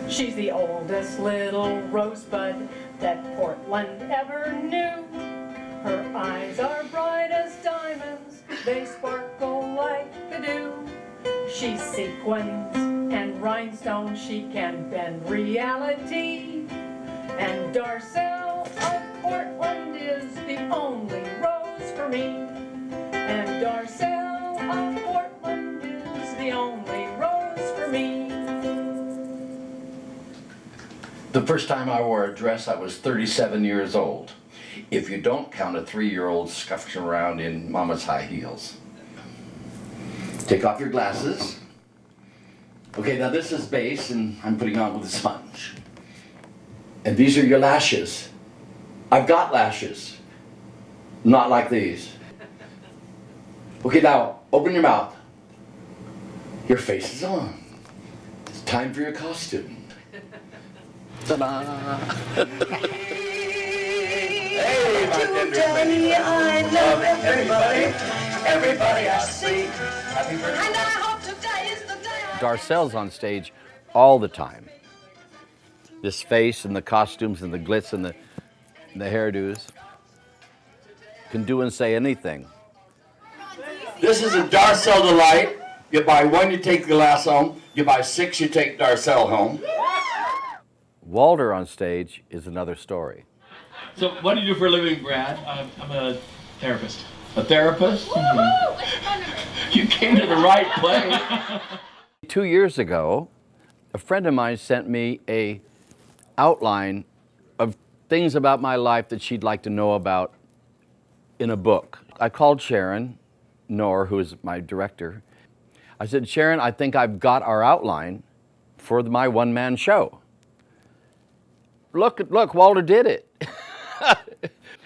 She's the oldest little rosebud that Portland ever knew. Her eyes are bright as diamonds, they sparkle like the dew. She's sequins and rhinestones, she can bend reality. And Darcelle of Portland is the only rose for me. And Darcelle of Portland is the only rose for me. The first time I wore a dress, I was 37 years old. If you don't count a 3-year-old scuffing around in mama's high heels. Take off your glasses. Okay, now this is base and I'm putting on with a sponge. And these are your lashes. I've got lashes. Not like these. Okay, now open your mouth. Your face is on. It's time for your costume. Ta-da! Hey, my Today I love everybody, everybody I see. Happy birthday. And I hope today is the day. Darcelle's on stage all the time. This face and the costumes and the glitz and the hairdos. Can do and say anything. This is a Darcelle delight. You buy one, you take the glass home. You buy 6, you take Darcelle home. Walter on stage is another story. So what do you do for a living, Brad? I'm a therapist. A therapist? Mm-hmm. You came to the right place. 2 years ago, a friend of mine sent me a outline of things about my life that she'd like to know about in a book. I called Sharon Knorr, who is my director. I said, Sharon, I think I've got our outline for my one-man show. Look, Walter did it.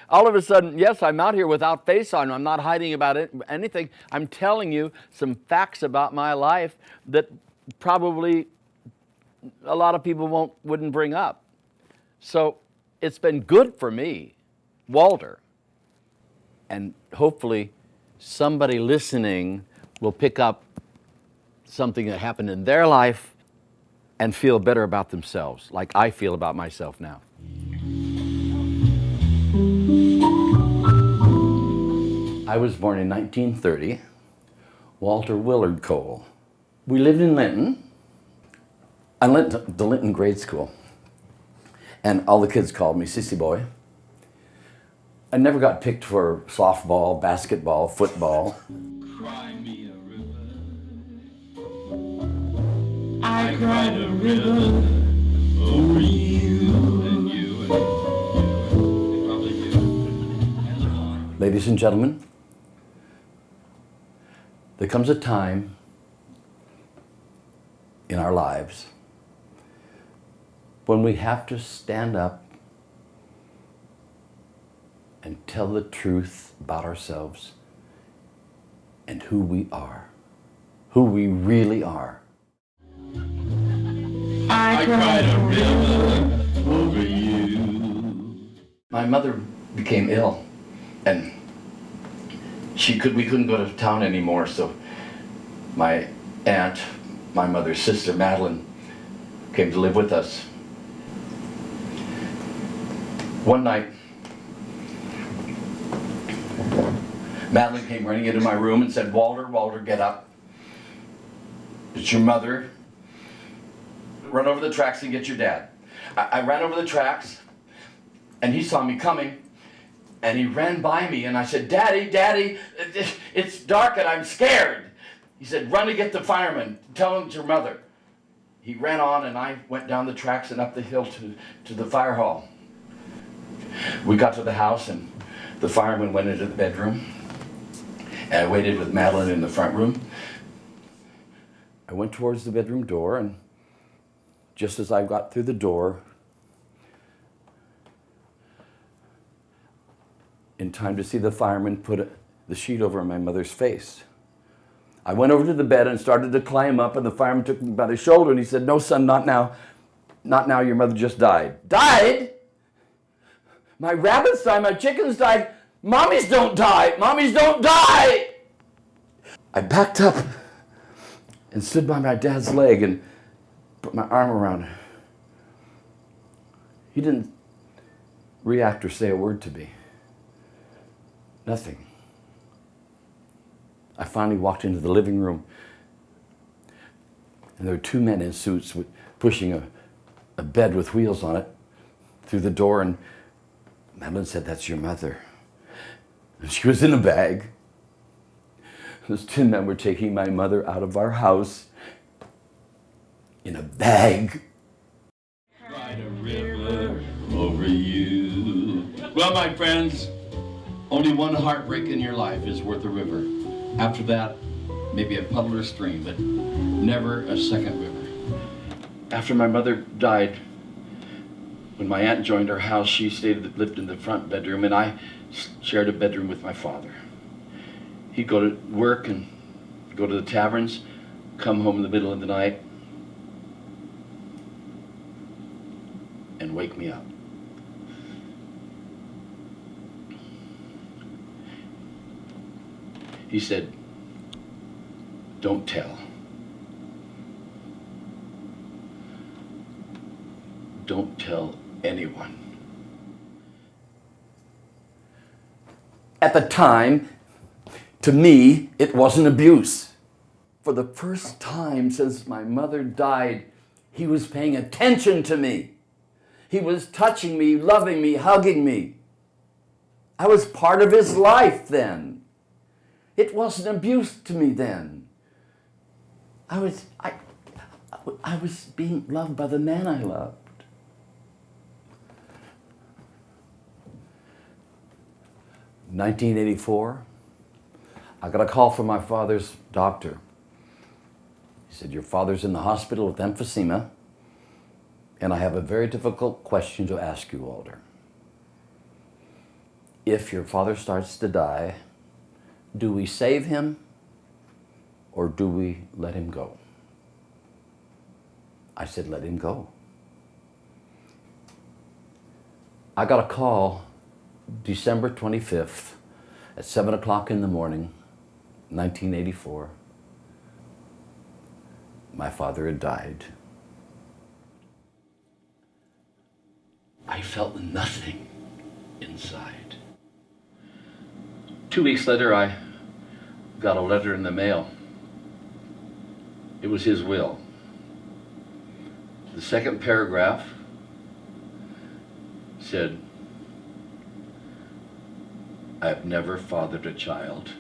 All of a sudden, yes, I'm out here without face on. I'm not hiding about anything. I'm telling you some facts about my life that probably a lot of people wouldn't bring up. So it's been good for me, Walter. And hopefully somebody listening will pick up something that happened in their life and feel better about themselves, like I feel about myself now. I was born in 1930, Walter Willard Cole. We lived in Linton. I went to the Linton grade school, and all the kids called me Sissy Boy. I never got picked for softball, basketball, football. Cry me a river. I cried a river over you and you and probably you and Lamar. Ladies and gentlemen, there comes a time in our lives when we have to stand up and tell the truth about ourselves and who we are, who we really are. I cried a river over you. My mother became ill, and we couldn't go to town anymore, so my aunt, my mother's sister, Madeline, came to live with us. One night, Madeline came running into my room and said, Walter, get up. It's your mother. Run over the tracks and get your dad. I ran over the tracks, and he saw me coming, and he ran by me, and I said, Daddy, it's dark and I'm scared. He said, run to get the fireman. Tell him it's your mother. He ran on, and I went down the tracks and up the hill to the fire hall. We got to the house, and the fireman went into the bedroom, and I waited with Madeline in the front room. I went towards the bedroom door, and just as I got through the door, in time to see the fireman put the sheet over my mother's face. I went over to the bed and started to climb up, and the fireman took me by the shoulder and he said, no, son, not now. Not now, your mother just died. Died? My rabbits died, my chickens died. Mommies don't die, mommies don't die! I backed up and stood by my dad's leg and put my arm around her. He didn't react or say a word to me. Nothing. I finally walked into the living room, and there were two men in suits pushing a bed with wheels on it through the door, and Madeline said, "That's your mother." And she was in a bag. Those two men were taking my mother out of our house in a bag. Ride a river over you. Well, my friends, only one heartbreak in your life is worth a river. After that, maybe a puddle or stream, but never a second river. After my mother died, when my aunt joined our house, she lived in the front bedroom, and I shared a bedroom with my father. He'd go to work and go to the taverns, come home in the middle of the night, and wake me up. He said, "Don't tell. Don't tell anyone." At the time, to me, it wasn't abuse. For the first time since my mother died, he was paying attention to me. He was touching me, loving me, hugging me. I was part of his life then. It wasn't abuse to me then. I was being loved by the man I loved. In 1984, I got a call from my father's doctor. He said, "Your father's in the hospital with emphysema, and I have a very difficult question to ask you, Walter. If your father starts to die, do we save him or do we let him go?" I said, "Let him go." I got a call December 25th at 7 o'clock in the morning, 1984. My father had died. I felt nothing inside. 2 weeks later, I got a letter in the mail. It was his will. The second paragraph said, "I've never fathered a child."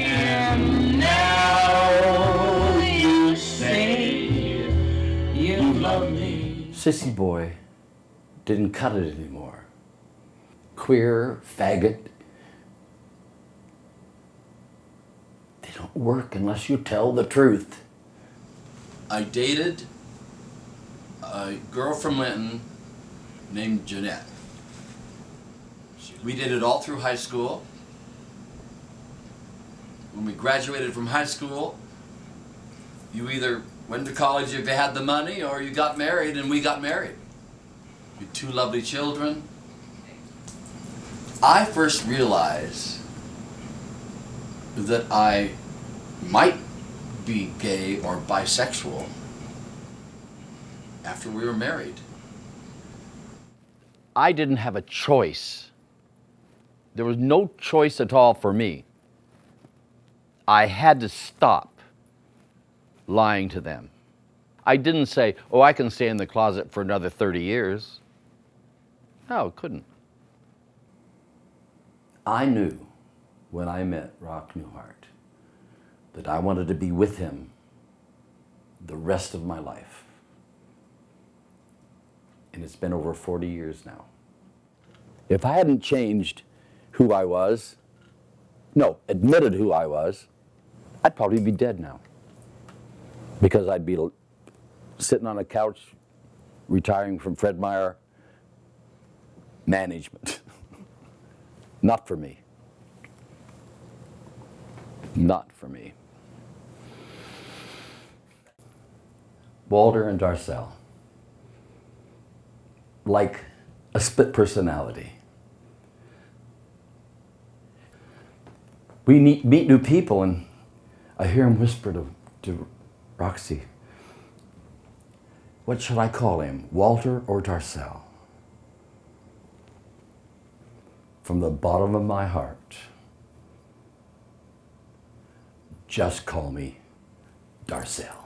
And now you say you love me. Sissy boy didn't cut it anymore. Queer, faggot, they don't work unless you tell the truth. I dated a girl from Linton named Jeanette. We did it all through high school. When we graduated from high school, you either went to college if you had the money or you got married, and we got married. We had 2 lovely children. I first realized that I might be gay or bisexual after we were married. I didn't have a choice. There was no choice at all for me. I had to stop lying to them. I didn't say, "Oh, I can stay in the closet for another 30 years. No, couldn't. I knew when I met Rock Newhart that I wanted to be with him the rest of my life. And it's been over 40 years now. If I hadn't changed who I was, admitted who I was, I'd probably be dead now. Because I'd be sitting on a couch, retiring from Fred Meyer management. Not for me. Not for me. Walter and Darcelle, like a split personality. We meet new people, and I hear him whisper to Roxy, What should I call him, Walter or Darcelle? From the bottom of my heart, just call me Darcelle.